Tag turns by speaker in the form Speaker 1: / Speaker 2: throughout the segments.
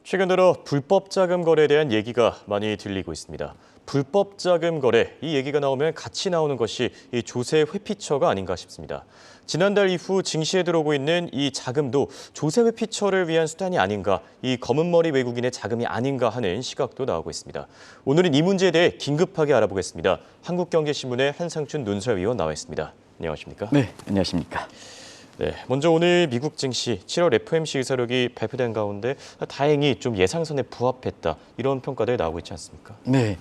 Speaker 1: 최근 들어 불법 자금 거래에 대한 얘기가 많이 들리고 있습니다. 불법 자금 거래, 이 얘기가 나오면 같이 나오는 것이 이 조세 회피처가 아닌가 싶습니다. 지난달 이후 증시에 들어오고 있는 이 자금도 조세 회피처를 위한 수단이 아닌가, 이 검은머리 외국인의 자금이 아닌가 하는 시각도 나오고 있습니다. 오늘은 이 문제에 대해 긴급하게 알아보겠습니다. 한국경제신문의 한상춘 논설위원 나와 있습니다. 안녕하십니까?
Speaker 2: 네, 안녕하십니까?
Speaker 1: 네, 먼저 오늘 미국 증시 7월 FOMC 의사록이 발표된 가운데 다행히 좀 예상선에 부합했다, 이런 평가들 나오고 있지 않습니까?
Speaker 2: 네,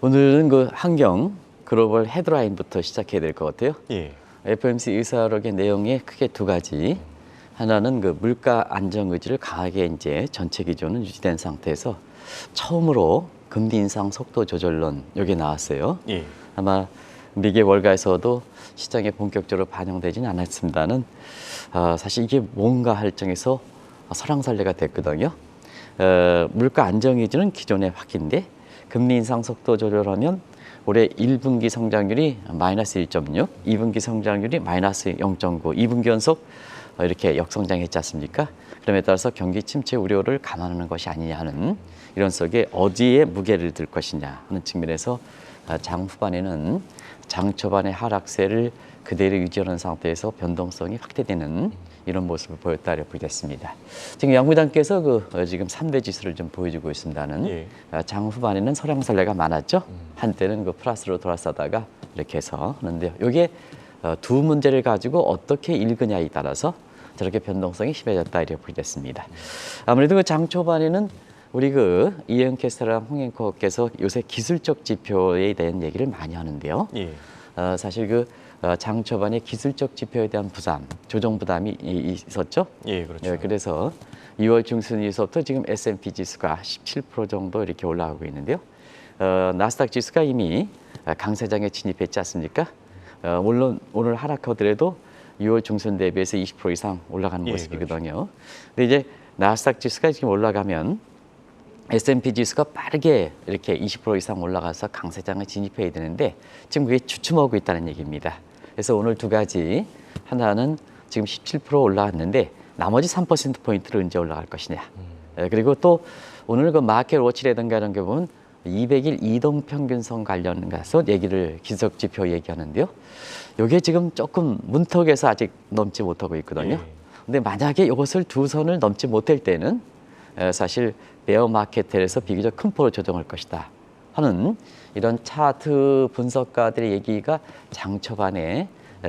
Speaker 2: 오늘은 그 환경 글로벌 헤드라인부터 시작해야 될 것 같아요.
Speaker 1: 예.
Speaker 2: FOMC 의사록의 내용이 크게 두 가지. 하나는 그 물가 안정 의지를 강하게 이제 전체 기조는 유지된 상태에서 처음으로 금리 인상 속도 조절론 여기 나왔어요.
Speaker 1: 예.
Speaker 2: 아마 미국 월가에서도 시장에 본격적으로 반영되지는 않았습니다는 사실 이게 뭔가 할 정에서 설왕설래가 됐거든요. 물가 안정 위주는 기존의 확인데 금리 인상 속도 조절하면 올해 1분기 성장률이 마이너스 1.6, 2분기 성장률이 마이너스 0.9, 2분기 연속 이렇게 역성장했지 않습니까? 그럼에 따라서 경기 침체 우려를 감안하는 것이 아니냐 하는 이런 속에 어디에 무게를 둘 것이냐 하는 측면에서 장 후반에는 장 초반의 하락세를 그대로 유지하는 상태에서 변동성이 확대되는 이런 모습을 보였다고 보겠습니다. 지금 양부장께서 지금 3대 지수를 좀 보여주고 있습니다는
Speaker 1: 예.
Speaker 2: 장 후반에는 설왕설래가 많았죠. 한때는 플러스로 돌아서다가 이렇게 해서 하는데요. 이게 두 문제를 가지고 어떻게 읽으냐에 따라서 저렇게 변동성이 심해졌다 이렇게 보겠습니다. 아무래도 장 초반에는 우리 이현 캐스터랑 홍앵커께서 요새 기술적 지표에 대한 얘기를 많이 하는데요.
Speaker 1: 예.
Speaker 2: 사실 장 초반에 기술적 지표에 대한 부담, 조정 부담이 있었죠.
Speaker 1: 예, 그렇죠.
Speaker 2: 그래서 2월 중순에서부터 지금 S&P 지수가 17% 정도 이렇게 올라가고 있는데요. 나스닥 지수가 이미 강세장에 진입했지 않습니까? 물론 오늘 하락하더라도 6월 중순 대비해서 20% 이상 올라가는
Speaker 1: 예,
Speaker 2: 모습이거든요.
Speaker 1: 그렇죠.
Speaker 2: 근데 이제 나스닥 지수가 지금 올라가면 S&P 지수가 빠르게 이렇게 20% 이상 올라가서 강세장에 진입해야 되는데 지금 그게 주춤하고 있다는 얘기입니다. 그래서 오늘 두 가지, 하나는 지금 17% 올라왔는데 나머지 3%포인트로 언제 올라갈 것이냐. 그리고 또 오늘 마켓 워치라든가 이런 게 보면 200일 이동평균선 관련해서 얘기를 기술지표 얘기하는데요. 이게 지금 조금 문턱에서 아직 넘지 못하고 있거든요.
Speaker 1: 예.
Speaker 2: 근데 만약에 이것을 두 선을 넘지 못할 때는 사실 베어 마켓에서 비교적 큰 폭으로 조정할 것이다 하는 이런 차트 분석가들의 얘기가 장 초반에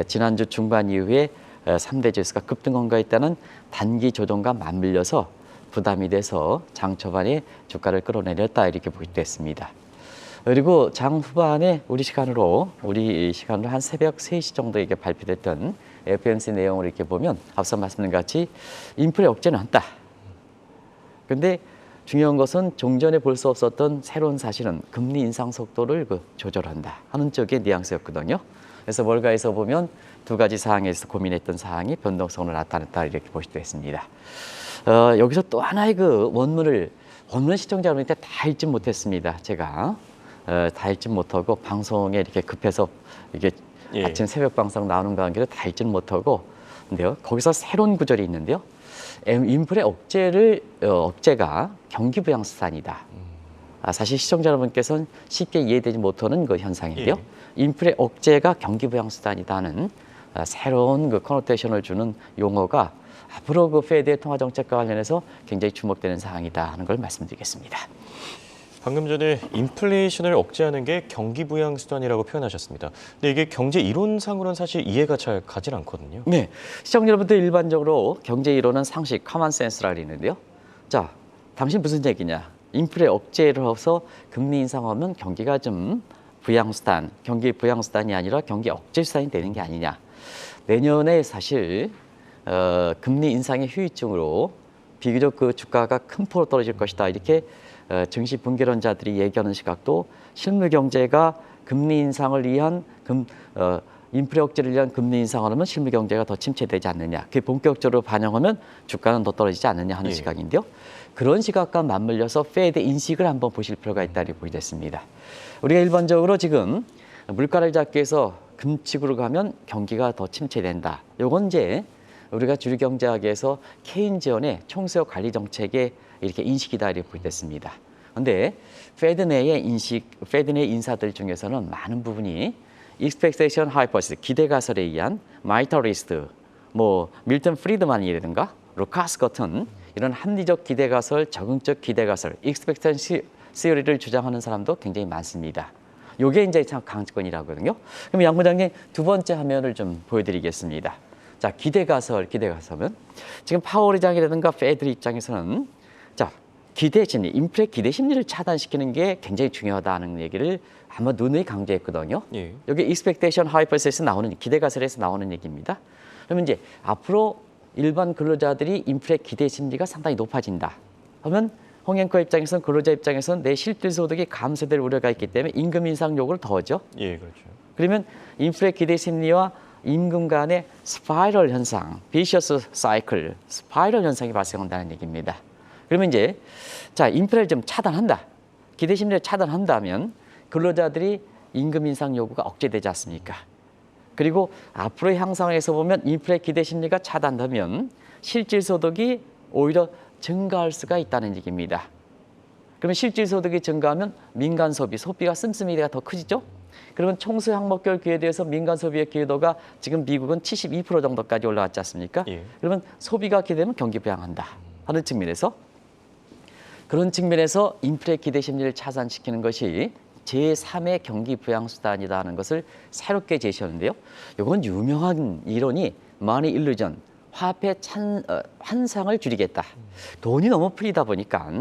Speaker 2: 지난주 중반 이후에 3대 지수가 급등한가 있다는 단기 조정과 맞물려서 부담이 돼서 장 초반에 주가를 끌어내렸다 이렇게 보겠습니다. 그리고 장 후반에 우리 시간으로 한 새벽 3시 정도에 발표됐던 FOMC 내용을 이렇게 보면 앞서 말씀드린 같이 인플레 억제는 한다. 근데 중요한 것은 종전에 볼 수 없었던 새로운 사실은 금리 인상 속도를 조절한다 하는 쪽의 뉘앙스였거든요. 그래서 월가에서 보면 두 가지 사항에서 고민했던 사항이 변동성으로 나타났다 이렇게 볼 수도 있습니다. 여기서 또 하나의 원문을 시청자 여러분한테 다 읽지 못했습니다. 제가 다 읽지 못하고 방송에 이렇게 급해서 이게
Speaker 1: 예.
Speaker 2: 아침 새벽 방송 나오는 관계로 다 읽지는 못하고 근데요. 거기서 새로운 구절이 있는데요. 인플레 억제가 경기 부양 수단이다. 사실 시청자 여러분께서는 쉽게 이해되지 못하는 현상인데요.
Speaker 1: 예.
Speaker 2: 인플레 억제가 경기 부양 수단이다는 새로운 커노테이션을 주는 용어가 앞으로 페드의 통화 정책과 관련해서 굉장히 주목되는 사항이다 하는 걸 말씀드리겠습니다.
Speaker 1: 방금 전에 인플레이션을 억제하는 게 경기 부양 수단이라고 표현하셨습니다. 근데 이게 경제 이론상으로는 사실 이해가 잘 가진 않거든요.
Speaker 2: 네, 시청자 여러분들 일반적으로 경제 이론은 상식, 커먼 센스라고 있는데요. 자, 당신 무슨 얘기냐? 인플레 억제를 해서 금리 인상하면 경기가 좀 부양수단, 경기 부양수단이 아니라 경기 억제수단이 되는 게 아니냐. 내년에 사실 금리 인상의 후유증으로 비교적 주가가 큰 폭으로 떨어질 것이다. 이렇게 증시 분계론자들이 얘기하는 시각도 실물 경제가 금리 인상을 위한 인플레 억제를 위한 금리 인상을 하면 실물 경제가 더 침체되지 않느냐. 그게 본격적으로 반영하면 주가는 더 떨어지지 않느냐 하는
Speaker 1: 예.
Speaker 2: 시각인데요. 그런 시각과 맞물려서 페드 인식을 한번 보실 필요가 있다고 보겠습니다. 우리가 일반적으로 지금 물가를 잡기 위해서 금칙으로 가면 경기가 더 침체된다. 요건 이제 우리가 주류 경제학에서 케인지언의 총수요 관리 정책의 이렇게 인식이다 이렇게 보겠습니다. 그런데 페드 내의 인사들 중에서는 많은 부분이 expectation hypothesis, 기대 가설에 의한 마이터리스트, 뭐 밀턴 프리드만이라든가 루카스 같은 이런 합리적 기대 가설, 적응적 기대 가설, expectation theory를 주장하는 사람도 굉장히 많습니다. 요게 이제 참 강권이라거든요. 그럼 양 부장님 두 번째 화면을 좀 보여드리겠습니다. 자, 기대 가설은 지금 파월 의장이라든가 페드 입장에서는 자, 기대 심리, 인플레 기대 심리를 차단시키는 게 굉장히 중요하다는 얘기를 한번 누누이 강조했거든요.
Speaker 1: 예.
Speaker 2: 여기 expectation hypothesis에서 나오는 기대 가설에서 나오는 얘기입니다. 그러면 이제 앞으로 일반 근로자들이 인플레 기대 심리가 상당히 높아진다. 그러면 홍앵커 입장에서는 근로자 입장에서는 내 실질 소득이 감소될 우려가 있기 때문에 임금 인상 요구를 더하죠.
Speaker 1: 예, 그렇죠.
Speaker 2: 그러면 인플레 기대 심리와 임금 간의 스파이럴 현상, 비셔스 사이클, 스파이럴 현상이 발생한다는 얘기입니다. 그러면 이제 자, 인플레를 좀 차단한다. 기대 심리를 차단한다면 근로자들이 임금 인상 요구가 억제되지 않습니까? 그리고 앞으로의 향상에서 보면 인플레 기대 심리가 차단되면 실질 소득이 오히려 증가할 수가 있다는 얘기입니다. 그러면 실질 소득이 증가하면 민간 소비가 씀씀이가 더 크지죠? 그러면 총수 항목별 기회에 대해서 민간 소비의 기여도가 지금 미국은 72% 정도까지 올라왔지 않습니까?
Speaker 1: 예.
Speaker 2: 그러면 소비가 기대되면 경기 부양한다 하는 측면에서 그런 측면에서 인플레 기대 심리를 차단시키는 것이 제3의 경기 부양 수단이다 하는 것을 새롭게 제시하는데요. 이건 유명한 이론이 머니 일루전, 화폐 환상을 줄이겠다. 돈이 너무 풀리다 보니까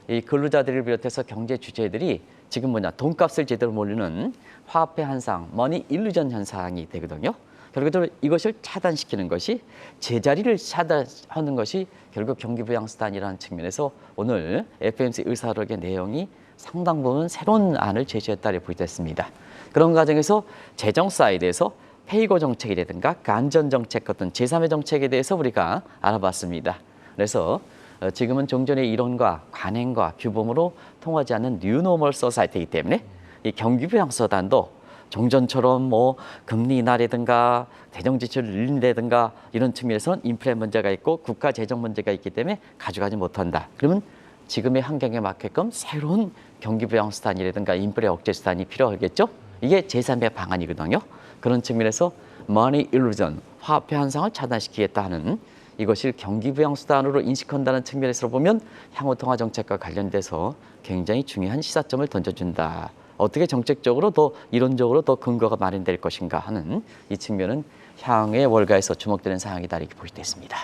Speaker 2: 이 근로자들을 비롯해서 경제 주체들이 지금 돈값을 제대로 모르는 화폐 환상, 머니 일루전 현상이 되거든요. 결국적으로 이것을 차단시키는 것이 제자리를 차단하는 것이 결국 경기 부양 수단이라는 측면에서 오늘 FOMC 의사록의 내용이 상당 부분 새로운 안을 제시했다고 보겠습니다. 그런 과정에서 재정 사이드에서 페이고 정책이라든가 간전 정책 같은 제3의 정책에 대해서 우리가 알아봤습니다. 그래서 지금은 종전의 이론과 관행과 규범으로 통하지 않는 뉴노멀 소사이티이기 때문에 이 경기 부양 수단도 종전처럼 뭐 금리 인하라든가 재정 지출을 늘린다든가 이런 측면에서는 인플레 문제가 있고 국가 재정 문제가 있기 때문에 가져가지 못한다. 그러면 지금의 환경에 맞게끔 새로운 경기 부양 수단이라든가 인플레 억제 수단이 필요하겠죠. 이게 제3의 방안이거든요. 그런 측면에서 머니 일루전, 화폐 환상을 차단시키겠다 하는 이것을 경기 부양 수단으로 인식한다는 측면에서 보면 향후 통화 정책과 관련돼서 굉장히 중요한 시사점을 던져준다. 어떻게 정책적으로 더 이론적으로 더 근거가 마련될 것인가 하는 이 측면은 향후의 월가에서 주목되는 사항이다 이렇게 볼 수 있습니다.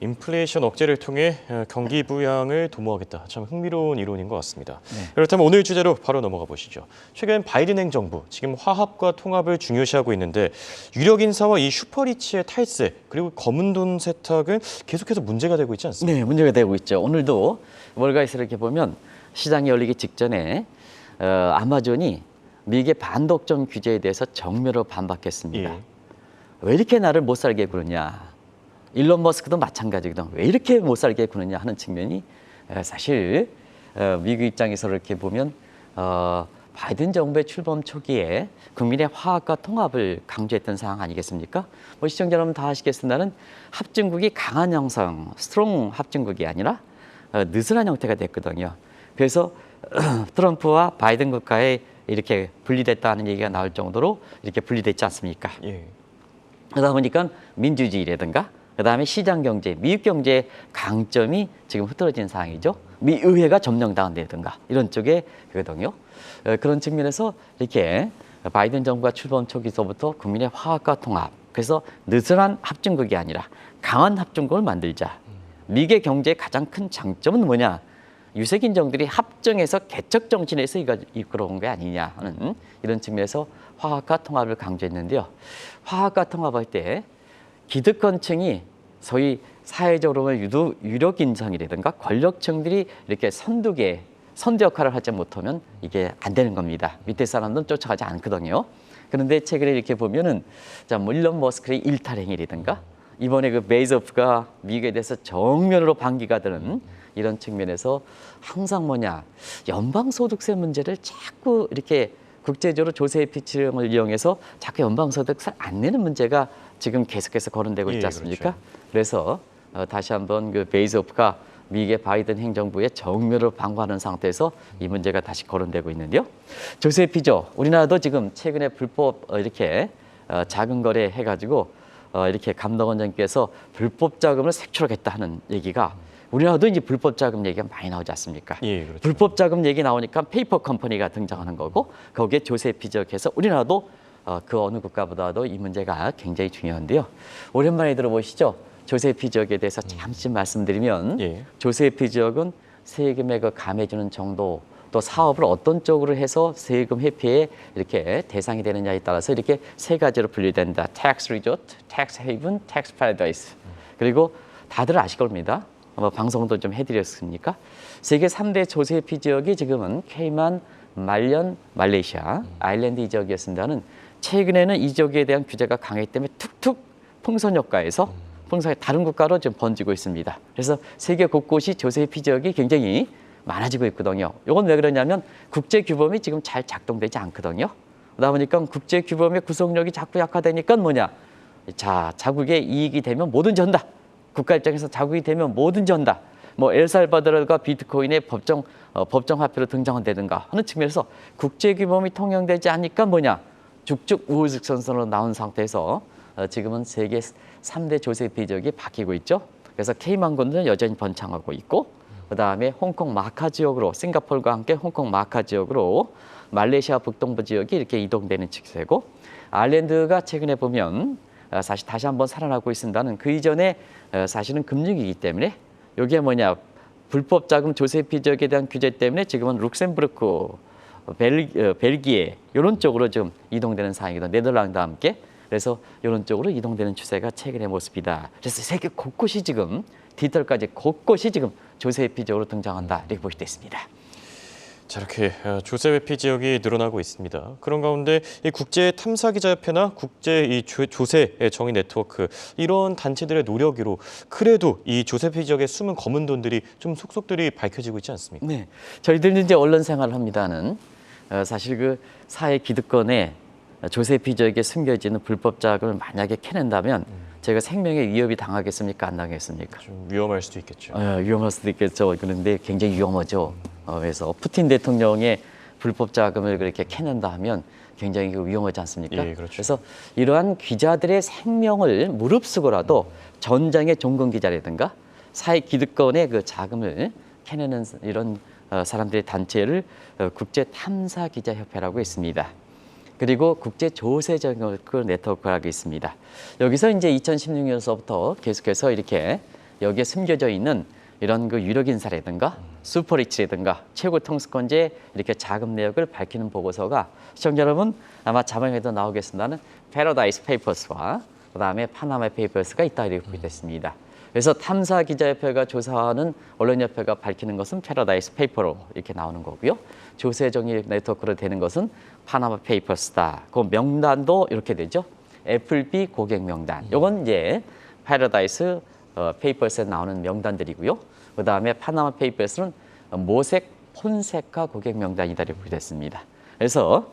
Speaker 1: 인플레이션 억제를 통해 경기 부양을 도모하겠다. 참 흥미로운 이론인 것 같습니다.
Speaker 2: 네.
Speaker 1: 그렇다면 오늘 주제로 바로 넘어가 보시죠. 최근 바이든 행정부 지금 화합과 통합을 중요시하고 있는데 유력 인사와 이 슈퍼리치의 탈세 그리고 검은 돈 세탁은 계속해서 문제가 되고 있지 않습니까?
Speaker 2: 네, 문제가 되고 있죠. 오늘도 월가에서 이렇게 보면 시장이 열리기 직전에 아마존이 미국의 반독점 규제에 대해서 정면으로 반박했습니다.
Speaker 1: 예.
Speaker 2: 왜 이렇게 나를 못 살게 구느냐. 일론 머스크도 마찬가지거든. 왜 이렇게 못 살게 구느냐 하는 측면이 사실 미국 입장에서 이렇게 보면 바이든 정부의 출범 초기에 국민의 화합과 통합을 강조했던 사항 아니겠습니까? 뭐 시청자 여러분 다 아시겠습니다는 합중국이 강한 형성, 스트롱 합중국이 아니라 느슨한 형태가 됐거든요. 그래서 트럼프와 바이든 국가에 이렇게 분리됐다는 얘기가 나올 정도로 이렇게 분리됐지 않습니까?
Speaker 1: 예.
Speaker 2: 그러다 보니까 민주주의라든가 그다음에 시장 경제, 미국 경제의 강점이 지금 흐트러진 상황이죠. 미 의회가 점령당한다든가 이런 쪽에 그거든요. 그런 측면에서 이렇게 바이든 정부가 출범 초기서부터 국민의 화합과 통합, 그래서 느슨한 합중국이 아니라 강한 합중국을 만들자. 미국의 경제의 가장 큰 장점은 뭐냐? 유색인종들이 합정해서 개척 정신에서 이끌어온 게 아니냐 하는 이런 측면에서 화합과 통합을 강조했는데요. 화합과 통합할 때 기득권층이 소위 사회적으로 보면 유력 인성이라든가 권력층들이 이렇게 선두 역할을 하지 못하면 이게 안 되는 겁니다. 밑에 사람들은 쫓아가지 않거든요. 그런데 최근에 이렇게 보면은 자, 일론 머스크의 일탈행위라든가 이번에 그 베이조프가 미국에 대해서 정면으로 반기가 드는 이런 측면에서 항상 뭐냐 연방소득세 문제를 자꾸 이렇게 국제적으로 조세 피치령을 이용해서 자꾸 연방소득세를 안 내는 문제가 지금 계속해서 거론되고 있지 않습니까?
Speaker 1: 그렇죠.
Speaker 2: 그래서 다시 한번 그 베이조프가 미국의 바이든 행정부의 정면을 방관하는 상태에서 이 문제가 다시 거론되고 있는데요. 조세 피조, 우리나라도 지금 최근에 불법 이렇게 자금 거래 해가지고 이렇게 감독원장께서 불법 자금을 색출하겠다 하는 얘기가 우리나라도 이제 불법 자금 얘기가 많이 나오지 않습니까?
Speaker 1: 예, 그렇죠.
Speaker 2: 불법 자금 얘기 나오니까 페이퍼 컴퍼니가 등장하는 거고 거기에 조세 피적해서 우리나라도 그 어느 국가보다도 이 문제가 굉장히 중요한데요. 오랜만에 들어보시죠. 조세 피적에 대해서 잠시 말씀드리면
Speaker 1: 예.
Speaker 2: 조세 피적은 세금에 그 감해주는 정도 또 사업을 어떤 쪽으로 해서 세금 회피에 이렇게 대상이 되느냐에 따라서 이렇게 세 가지로 분류된다. Tax Resort, Tax Haven, Tax Paradise. 그리고 다들 아실 겁니다. 아마 방송도 좀 해드렸으니까 세계 3대 조세 피 지역이 지금은 케이만, 말년, 말레이시아, 아일랜드 이 지역이었습니다는 최근에는 이 지역에 대한 규제가 강했기 때문에 툭툭 풍선 효과에서 풍선이 다른 국가로 좀 번지고 있습니다. 그래서 세계 곳곳이 조세 피 지역이 굉장히 많아지고 있거든요. 이건 왜 그러냐면 국제 규범이 지금 잘 작동되지 않거든요. 그러다 보니까 국제 규범의 구속력이 자꾸 약화되니까 뭐냐? 자, 자국의 이익이 되면 뭐든지 한다. 국가 입장에서 자국이 되면 뭐든지 한다. 뭐 엘살바도르가 비트코인의 법정 화폐로 등장한다든가 하는 측면에서 국제 규범이 통용되지 않으니까 뭐냐? 쭉쭉 우후죽순으로 나온 상태에서 지금은 세계 3대 조세 피적이 바뀌고 있죠. 그래서 케이만군은 여전히 번창하고 있고 그다음에 홍콩 마카 지역으로 싱가포르와 함께 홍콩 마카 지역으로 말레이시아 북동부 지역이 이렇게 이동되는 추세고 아일랜드가 최근에 보면 사실 다시 한번 살아나고 있습니다는 그 이전에 사실은 금융이기 때문에 이게 뭐냐 불법 자금 조세 피적에 대한 규제 때문에 지금은 룩셈부르크, 벨기에 이런 쪽으로 좀 이동되는 상황이거든요. 네덜란드와 함께 그래서 이런 쪽으로 이동되는 추세가 최근의 모습이다. 그래서 세계 곳곳이 지금 디지털까지 곳곳이 지금 조세 피적으로 등장한다 이렇게 볼 수 있습니다.
Speaker 1: 자, 이렇게 조세 회피 지역이 늘어나고 있습니다. 그런 가운데 이 국제 탐사 기자협회나 국제 이 조세 정의 네트워크 이런 단체들의 노력으로 그래도 이 조세 회피 지역의 숨은 검은 돈들이 좀 속속들이 밝혀지고 있지 않습니까?
Speaker 2: 네, 저희들은 이제 언론 생활을 합니다는 사실 그 사회 기득권에 조세 피적에 숨겨지는 불법 자금을 만약에 캐낸다면 제가 생명에 위협이 당하겠습니까? 안 당하겠습니까?
Speaker 1: 좀 위험할 수도 있겠죠.
Speaker 2: 위험할 수도 있겠죠. 그런데 굉장히 위험하죠. 그래서 푸틴 대통령의 불법 자금을 그렇게 캐낸다 하면 굉장히 위험하지 않습니까?
Speaker 1: 예, 그렇죠.
Speaker 2: 그래서 이러한 기자들의 생명을 무릅쓰고라도 전장의 종군 기자라든가 사회 기득권의 그 자금을 캐내는 이런 사람들의 단체를 국제 탐사 기자 협회라고 있습니다. 그리고 국제 조세 정의 네트워크라고 있습니다. 여기서 이제 2016년서부터 계속해서 이렇게 여기에 숨겨져 있는 이런 그 유력 인사라든가 슈퍼리치라든가 최고 통수권자의 이렇게 자금 내역을 밝히는 보고서가 시청자 여러분 아마 자막에도 나오겠습니다는 패러다이스 페이퍼스와 그다음에 파나마 페이퍼스가 있다 이렇게 보게 됐습니다. 그래서 탐사 기자협회가 조사하는 언론협회가 밝히는 것은 패러다이스 페이퍼로 이렇게 나오는 거고요. 조세 정의 네트워크로 되는 것은 파나마 페이퍼스다. 그 명단도 이렇게 되죠. 애플비 고객 명단. 이건 이제 패러다이스 페이퍼스에 나오는 명단들이고요. 그 다음에 파나마 페이퍼스는 모색 폰세카 고객 명단이다 이렇게 됐습니다. 그래서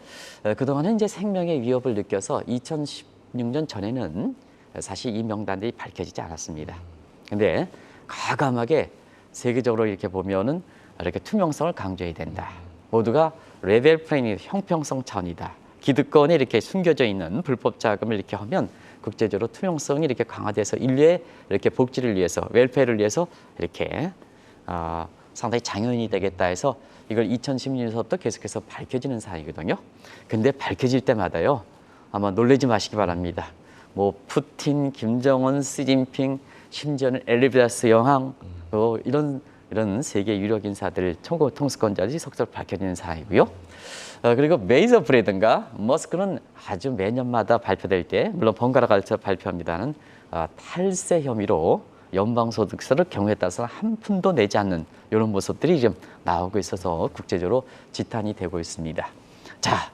Speaker 2: 그동안은 이제 생명의 위협을 느껴서 2016년 전에는 사실 이 명단들이 밝혀지지 않았습니다. 근데 과감하게 세계적으로 이렇게 보면은 이렇게 투명성을 강조해야 된다. 모두가 레벨 플레이닝 형평성 차원이다. 기득권에 이렇게 숨겨져 있는 불법 자금을 이렇게 하면 국제적으로 투명성이 이렇게 강화돼서 인류의 이렇게 복지를 위해서 웰페어를 위해서 이렇게 상당히 장연이 되겠다 해서 이걸 2016년서부터 계속해서 밝혀지는 사항이거든요. 근데 밝혀질 때마다요. 아마 놀라지 마시기 바랍니다. 뭐 푸틴, 김정은, 시진핑, 심지어는 엘리베라스 여왕 이런 세계 유력 인사들 총고 통수권자들이 속속 밝혀지는 사항이고요. 그리고 메이저브레든가 머스크는 아주 매년마다 발표될 때 물론 번갈아 가면서 발표합니다는 탈세 혐의로 연방소득세를 경우에 따라서 한 푼도 내지 않는 이런 모습들이 좀 나오고 있어서 국제적으로 지탄이 되고 있습니다. 자,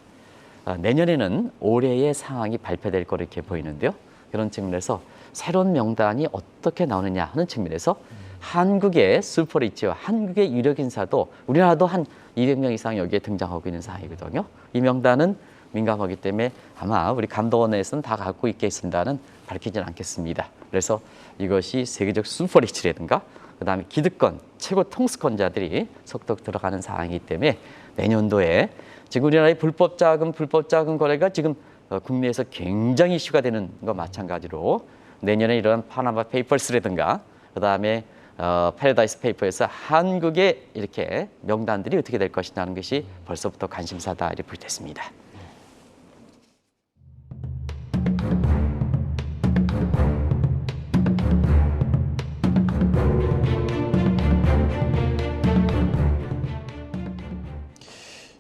Speaker 2: 내년에는 올해의 상황이 발표될 거로 이렇게 보이는데요. 그런 측면에서 새로운 명단이 어떻게 나오느냐 하는 측면에서 한국의 슈퍼리치와 한국의 유력 인사도 우리나라도 한 200명 이상 여기에 등장하고 있는 상황이거든요. 이 명단은 민감하기 때문에 아마 우리 감독원에서는 다 갖고 있겠습니다는 밝히지는 않겠습니다. 그래서 이것이 세계적 슈퍼리치라든가 그다음에 기득권, 최고 통수권자들이 속속 들어가는 상황이기 때문에 내년도에 지금 우리나라의 불법 자금 거래가 지금 국내에서 굉장히 이슈가 되는 것 마찬가지로 내년에 이런 파나마 페이퍼스라든가 그다음에 패러다이스 페이퍼에서 한국의 이렇게 명단들이 어떻게 될 것이냐는 것이 벌써부터 관심사다 이렇게 볼 때 있습니다.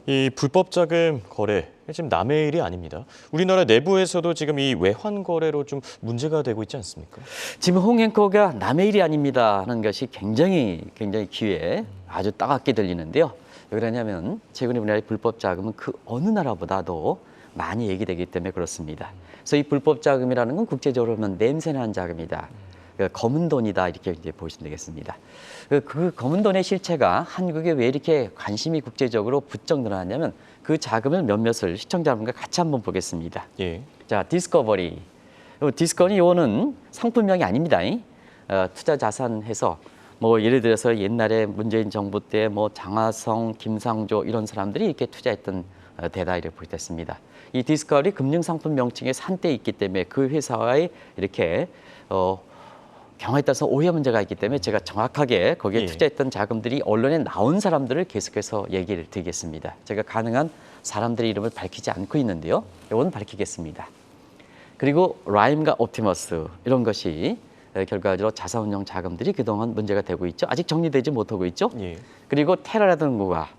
Speaker 1: 이 불법 자금 거래 지금 남의 일이 아닙니다. 우리나라 내부에서도 지금 이 외환 거래로 좀 문제가 되고 있지 않습니까?
Speaker 2: 지금 홍 앵커가 남의 일이 아닙니다 하는 것이 굉장히 귀에 아주 따갑게 들리는데요. 왜 그러냐면 최근에 우리나라의 불법 자금은 그 어느 나라보다도 많이 얘기되기 때문에 그렇습니다. 그래서 이 불법 자금이라는 건 국제적으로 보면 냄새나는 자금이다. 검은 돈이다 이렇게 이제 보시면 되겠습니다. 그 검은 돈의 실체가 한국에 왜 이렇게 관심이 국제적으로 부쩍 늘어났냐면 그 자금을 몇몇을 시청자분과 같이 한번 보겠습니다.
Speaker 1: 예.
Speaker 2: 자, 디스커버리. 디스커버리 이거는 상품명이 아닙니다. 투자 자산해서 뭐 예를 들어서 옛날에 문재인 정부 때 뭐 장하성, 김상조 이런 사람들이 이렇게 투자했던 데다 이렇게 보겠습니다. 이 디스커버리 금융상품 명칭에 한때 있기 때문에 그 회사와의 이렇게 경우에 따라서 오해 문제가 있기 때문에 제가 정확하게 거기에
Speaker 1: 예.
Speaker 2: 투자했던 자금들이 언론에 나온 사람들을 계속해서 얘기를 드리겠습니다. 제가 가능한 사람들의 이름을 밝히지 않고 있는데요. 이건 밝히겠습니다. 그리고 라임과 옵티머스 이런 것이 결과적으로 자산운용 자금들이 그동안 문제가 되고 있죠. 아직 정리되지 못하고 있죠.
Speaker 1: 예.
Speaker 2: 그리고 테라라든가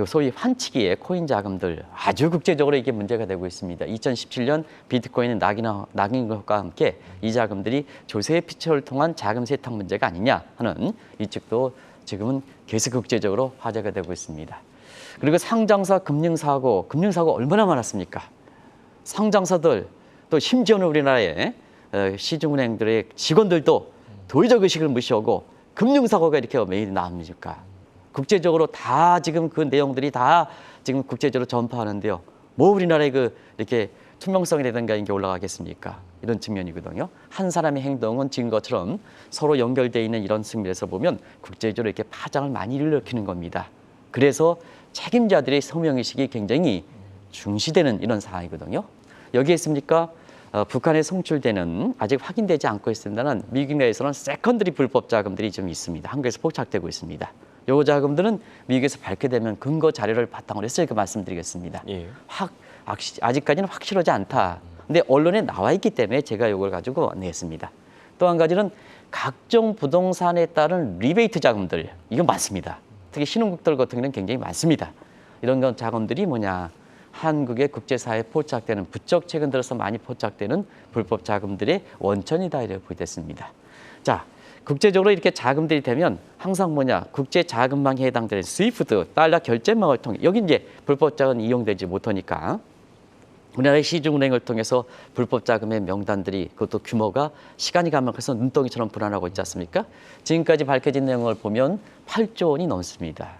Speaker 2: 소위 환치기의 코인 자금들 아주 국제적으로 이게 문제가 되고 있습니다. 2017년 비트코인의 낙인과 함께 이 자금들이 조세 피처를 통한 자금 세탁 문제가 아니냐 하는 이 측도 지금은 계속 국제적으로 화제가 되고 있습니다. 그리고 상장사 금융사고 얼마나 많았습니까? 상장사들 또 심지어는 우리나라의 시중은행들의 직원들도 도의적 의식을 무시하고 금융사고가 이렇게 매일 나옵니까? 국제적으로 다 지금 그 내용들이 다 지금 국제적으로 전파하는데요. 뭐 우리나라의 이렇게 투명성이라든가 이게 올라가겠습니까? 이런 측면이거든요. 한 사람의 행동은 지금 것처럼 서로 연결되어 있는 이런 측면에서 보면 국제적으로 이렇게 파장을 많이 일으키는 겁니다. 그래서 책임자들의 소명의식이 굉장히 중시되는 이런 상황이거든요. 여기에 있습니까? 북한에 송출되는 아직 확인되지 않고 있습니다만 미국 내에서는 세컨드리 불법 자금들이 좀 있습니다. 한국에서 포착되고 있습니다. 요 자금들은 미국에서 밝혀되면 근거 자료를 바탕으로 해서 이렇게 말씀드리겠습니다.
Speaker 1: 예.
Speaker 2: 아직까지는 확실하지 않다. 근데 언론에 나와 있기 때문에 제가 이걸 가지고 냈습니다. 또 한 가지는 각종 부동산에 따른 리베이트 자금들 이거 많습니다. 특히 신흥국들 같은 경우는 굉장히 많습니다. 이런 자금들이 뭐냐? 한국의 국제사회에 포착되는 부쩍 최근 들어서 많이 포착되는 불법 자금들의 원천이다 이렇게 보겠습니다. 자. 국제적으로 이렇게 자금들이 되면 항상 뭐냐 국제 자금망에 해당되는 스위프트 달러 결제망을 통해 여기 이제 불법 자금 이용되지 못하니까 우리나라의 시중은행을 통해서 불법 자금의 명단들이 그것도 규모가 시간이 가면서 눈덩이처럼 불어나고 있지 않습니까? 지금까지 밝혀진 내용을 보면 8조 원이 넘습니다.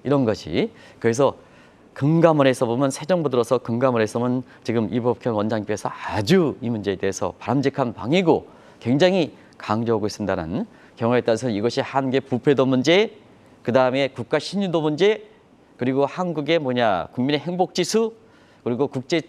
Speaker 2: 이런 것이 그래서 금감원에서 보면 새 정부 들어서 금감원에서 보면 지금 이법현 원장님께서 아주 이 문제에 대해서 바람직한 방이고 굉장히 강조하고 있습니다는 경우에 따라서 이것이 한국의 부패도 문제, 그 다음에 국가 신유도 문제, 그리고 한국의 국민의 행복지수, 그리고 국제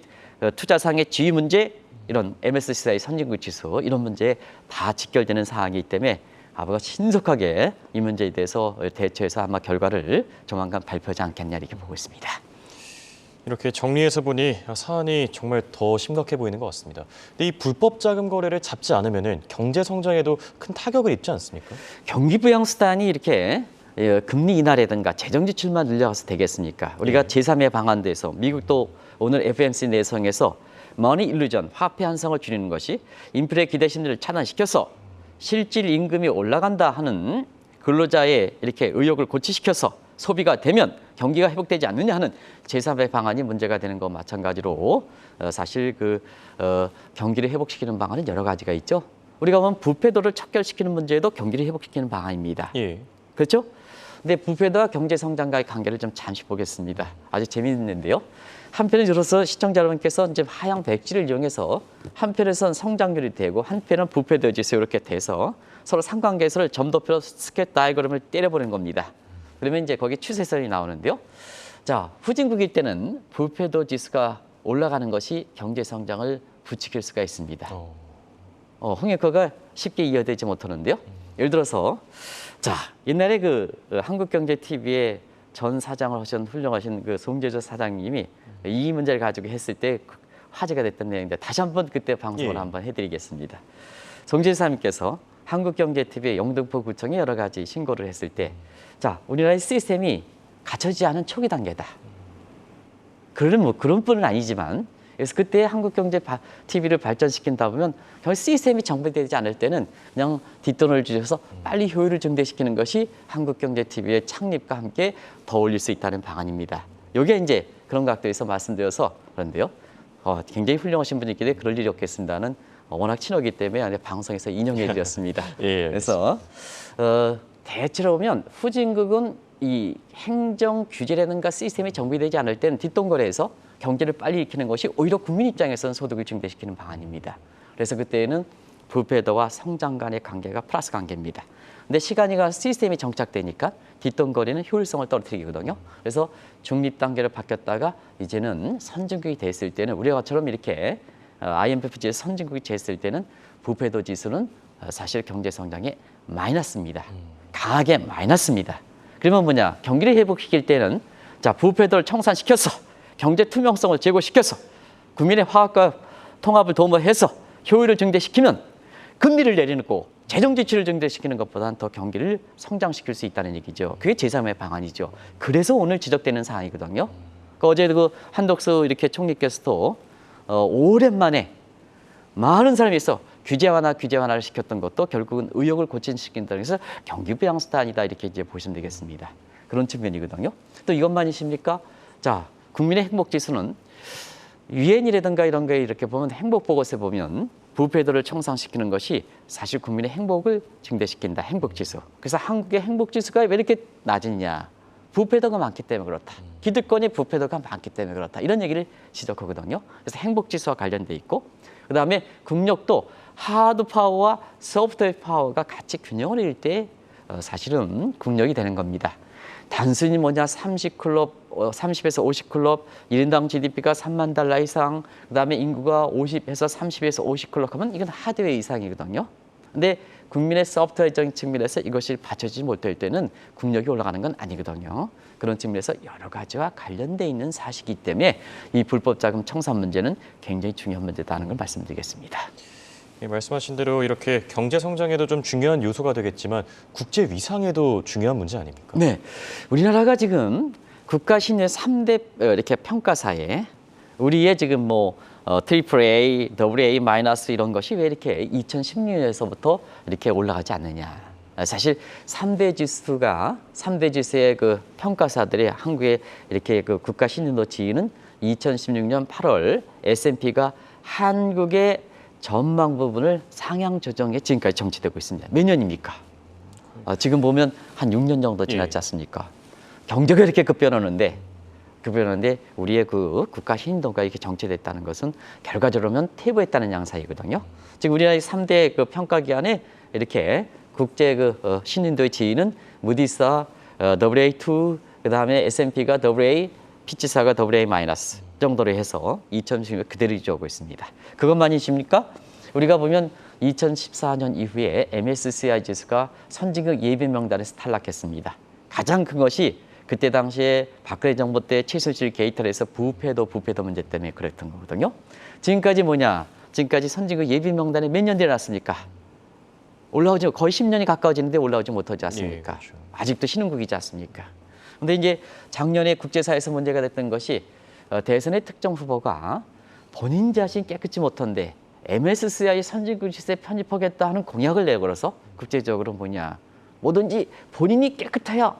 Speaker 2: 투자상의 지위 문제, 이런 MSCI 선진국 지수 이런 문제에 다 직결되는 사항이기 때문에 아버가 신속하게 이 문제에 대해서 대처해서 아마 결과를 조만간 발표하지 않겠냐 이렇게 보고 있습니다.
Speaker 1: 이렇게 정리해서 보니 사안이 정말 더 심각해 보이는 것 같습니다. 근데 이 불법 자금 거래를 잡지 않으면 경제 성장에도 큰 타격을 입지 않습니까? 경기
Speaker 2: 부양 수단이 이렇게 금리 인하라든가 재정 지출만 늘려가서 되겠습니까? 우리가 제3의 방안돼서 미국도 오늘 FOMC 내성에서 머니 일루전, 화폐 환상을 줄이는 것이 인플레 기대 심리를 차단시켜서 실질 임금이 올라간다 하는 근로자의 이렇게 의욕을 고취시켜서 소비가 되면 경기가 회복되지 않느냐 하는 제3의 방안이 문제가 되는 것 마찬가지로 사실 경기를 회복시키는 방안은 여러 가지가 있죠. 우리가 보면 부패도를 척결시키는 문제도 경기를 회복시키는 방안입니다.
Speaker 1: 예.
Speaker 2: 그렇죠? 근데 부패도와 경제 성장과의 관계를 좀 잠시 보겠습니다. 아주 재미있는데요. 한편에 들어서 시청자 여러분께서 이제 하향 백지를 이용해서 한편에선 성장률이 되고 한편은 부패도 지수 이렇게 돼서 서로 상관계에서를 점도표로 스케치 다이어그램을 때려보는 겁니다. 그러면 이제 거기에 추세선이 나오는데요. 자, 후진국일 때는 부패도 지수가 올라가는 것이 경제 성장을 부추길 수가 있습니다. 홍역화가 쉽게 이어되지 못하는데요. 예를 들어서 자, 옛날에 그 한국경제TV의 전 사장을 하신 훌륭하신 그 송재조 사장님이 이 문제를 가지고 했을 때 화제가 됐던 내용인데 다시 한번 그때 방송을 한번 해드리겠습니다. 송재조 사장님께서 한국경제TV의 영등포 구청에 여러 가지 신고를 했을 때 자, 우리나라의 시스템이 갖춰지지 않은 초기 단계다. 그런 뿐은 아니지만 그래서 그때 한국경제TV를 발전시킨다 보면 시스템이 정비되지 않을 때는 그냥 뒷돈을 주셔서 빨리 효율을 증대시키는 것이 한국경제TV의 창립과 함께 더 올릴 수 있다는 방안입니다. 이게 이제 그런 각도에서 말씀드려서 그런데요. 굉장히 훌륭하신 분이기에 그럴 일이 없겠습니다는 워낙 친하기 때문에 방송에서 인용해 드렸습니다.
Speaker 1: 예,
Speaker 2: 그래서 대체로 보면 후진국은 이 행정 규제라든가 시스템이 정비되지 않을 때는 뒷돈거래에서 경제를 빨리 일으키는 것이 오히려 국민 입장에서는 소득을 증대시키는 방안입니다. 그래서 그때는 부패도와 성장 간의 관계가 플러스 관계입니다. 근데 시간이 가서 시스템이 정착되니까 뒷돈거래는 효율성을 떨어뜨리거든요. 그래서 중립 단계로 바뀌었다가 이제는 선진국이 됐을 때는 우리가처럼 이렇게 IMF 지수 선진국이 됐을 때는 부패도 지수는 사실 경제 성장이 마이너스입니다. 강하게 마이너스입니다. 그러면 뭐냐? 경기를 회복시킬 때는 자, 부패도를 청산시켜서 경제 투명성을 제고시켜서 국민의 화합과 통합을 도모해서 효율을 증대시키면 금리를 내려놓고 재정 지출을 증대시키는 것보다는 더 경기를 성장시킬 수 있다는 얘기죠. 그게 제3의 방안이죠. 그래서 오늘 지적되는 사항이거든요. 어제 그 한덕수 이렇게 총리께서도 오랜만에 많은 사람이 있어 규제 완화를 시켰던 것도 결국은 의욕을 고취시킨다. 그래서 경기 부양수단이다 이렇게 이제 보시면 되겠습니다. 그런 측면이거든요. 또 이것만이십니까? 자, 국민의 행복 지수는 유엔이라든가 이런 거에 이렇게 보면 행복 보고서에 보면 부패도를 청산시키는 것이 사실 국민의 행복을 증대시킨다. 행복 지수. 그래서 한국의 행복 지수가 왜 이렇게 낮으냐? 부패도가 많기 때문에 그렇다. 기득권의 부패도가 많기 때문에 그렇다. 이런 얘기를 지적하거든요. 그래서 행복 지수와 관련돼 있고 그다음에 국력도 하드 파워와 소프트 파워가 같이 균형을 이룰 때 사실은 국력이 되는 겁니다. 단순히 뭐냐 30에서 50클럽, 1인당 GDP가 3만 달러 이상, 그다음에 인구가 50에서 30에서 50클럽 하면 이건 하드웨어 이상이거든요. 근데 국민의 소프트웨어적인 측면에서 이것이 받쳐지지 못할 때는 국력이 올라가는 건 아니거든요. 그런 측면에서 여러 가지와 관련돼 있는 사실이기 때문에 이 불법 자금 청산 문제는 굉장히 중요한 문제다는 걸 말씀드리겠습니다.
Speaker 1: 예, 말씀하신 대로 이렇게 경제 성장에도 좀 중요한 요소가 되겠지만 국제 위상에도 중요한 문제 아닙니까?
Speaker 2: 네, 우리나라가 지금 국가 신뢰 3대 이렇게 평가사에 우리의 지금 뭐 트리플 A, 더블 A 마이너스 이런 것이 왜 이렇게 2016년에서부터 이렇게 올라가지 않느냐? 사실 3대 지수의 그 평가사들이 한국의 이렇게 그 국가 신뢰도 지위는 2016년 8월 S&P가 한국의 전망 부분을 상향 조정해 지금까지 정치되고 있습니다. 몇 년입니까? 지금 보면 한 6년 정도 지났지 않습니까? 경제가 이렇게 급변하는데 우리의 그 국가 신인도가 이렇게 정체됐다는 것은 결과적으로는 퇴보했다는 양상이거든요. 지금 우리나라의 3대 그 평가기관에 이렇게 국제 그 신인도의 지위는 무디스와 AA2, 그다음에 S&P가 AA, 피치사가 AA 마이너스 정도로 해서 2016년 그대로 유지하고 있습니다. 그것만이십니까? 우리가 보면 2014년 이후에 MSCI 지수가 선진국 예비 명단에서 탈락했습니다. 가장 큰 것이 그때 당시에 박근혜 정부 때 최순실 게이트를 해서 부패도 문제 때문에 그랬던 거거든요. 지금까지 지금까지 선진국 예비 명단에 몇 년 되었습니까? 올라오지 거의 10년이 가까워지는데 올라오지 못하지 않습니까?
Speaker 1: 그렇죠.
Speaker 2: 아직도 신흥국이지 않습니까? 근데 이제 작년에 국제사회에서 문제가 됐던 것이 대선의 특정 후보가 본인 자신 깨끗이 못한데 MSCI 선진국 지수에 편입하겠다 하는 공약을 내걸어서 국제적으로 뭐든지 본인이 깨끗해야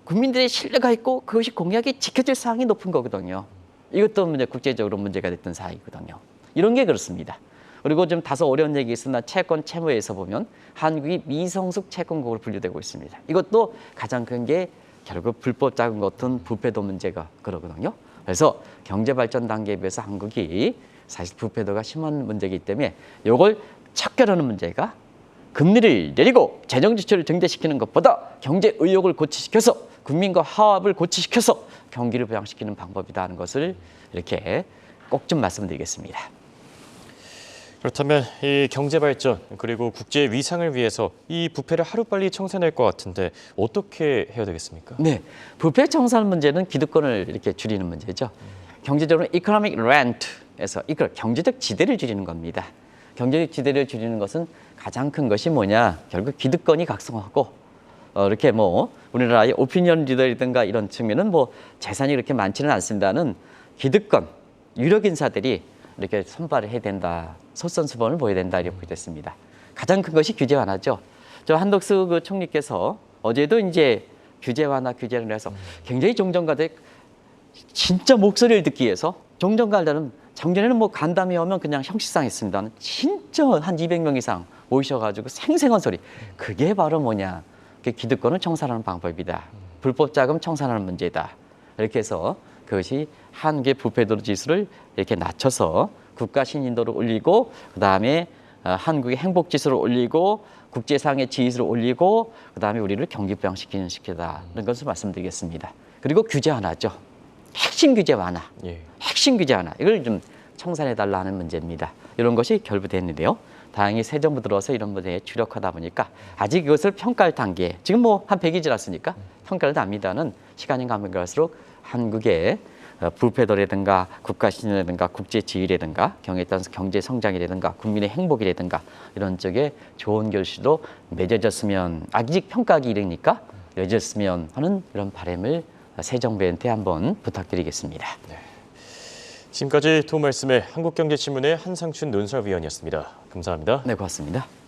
Speaker 2: 국민들의 신뢰가 있고 그것이 공약이 지켜질 사항이 높은 거거든요. 이것도 국제적으로 문제가 됐던 사항이거든요. 이런 게 그렇습니다. 그리고 좀 다소 어려운 얘기 있으나 채권 채무에서 보면 한국이 미성숙 채권국으로 분류되고 있습니다. 이것도 가장 큰 게 결국 불법 자금 같은 부패도 문제가 그러거든요. 그래서 경제 발전 단계에 비해서 한국이 사실 부패도가 심한 문제이기 때문에 이걸 척결하는 문제가 금리를 내리고 재정 지출을 증대시키는 것보다 경제 의욕을 고취시켜서 국민과 화합을 고취시켜서 경기를 부양시키는 방법이다 하는 것을 이렇게 꼭 좀 말씀드리겠습니다.
Speaker 1: 그렇다면 이 경제 발전 그리고 국제 위상을 위해서 이 부패를 하루빨리 청산할 것 같은데 어떻게 해야 되겠습니까?
Speaker 2: 네, 부패 청산 문제는 기득권을 이렇게 줄이는 문제죠. 경제적으로 economic rent에서 이걸 경제적 지대를 줄이는 겁니다. 경제적 지대를 줄이는 것은 가장 큰 것이 뭐냐? 결국 기득권이 각성하고 이렇게 뭐 우리나라의 오피니언 리더라든가 이런 측면은 뭐 재산이 그렇게 많지는 않습니다는 기득권, 유력 인사들이 이렇게 선발을 해야 된다, 솔선수범을 보여야 된다 이렇게 됐습니다. 가장 큰 것이 규제 완화죠. 저 한덕수 그 총리께서 어제도 이제 규제 완화 규제를 해서 굉장히 종전가들 진짜 목소리를 듣기 위해서 종전가들은 작년에는 뭐 간담회 오면 그냥 형식상했습니다. 진짜 한 200명 이상 모이셔가지고 생생한 소리. 그게 바로 뭐냐? 그게 기득권을 청산하는 방법이다. 불법 자금 청산하는 문제다. 이렇게 해서 그것이 한국의 부패도로 지수를 이렇게 낮춰서 국가 신인도를 올리고 그다음에 한국의 행복 지수를 올리고 국제상의 지수를 올리고 그다음에 우리를 경기 부양시키는 시키다. 이런 것을 말씀드리겠습니다. 그리고 규제 완화죠. 핵심 규제 완화.
Speaker 1: 예.
Speaker 2: 핵심 규제 완화. 이걸 좀 청산해달라 하는 문제입니다. 이런 것이 결부됐는데요. 다행히 새 정부 들어서 이런 문제에 주력하다 보니까 아직 이것을 평가할 단계. 지금 뭐 한 100이 지났으니까 평가를 답니다는 시간이 가면 갈수록 한국의 부패도라든가 국가 신뢰라든가 국제 지위라든가 경에 따라서 경제 성장이라든가 국민의 행복이라든가 이런 쪽에 좋은 결실도 맺어졌으면 아직 평가하기 이르니까 맺어졌으면 하는 이런 바람을 새 정부한테 한번 부탁드리겠습니다.
Speaker 1: 지금까지 도움 말씀에 한국경제신문의 한상춘 논설위원이었습니다. 감사합니다.
Speaker 2: 네, 고맙습니다.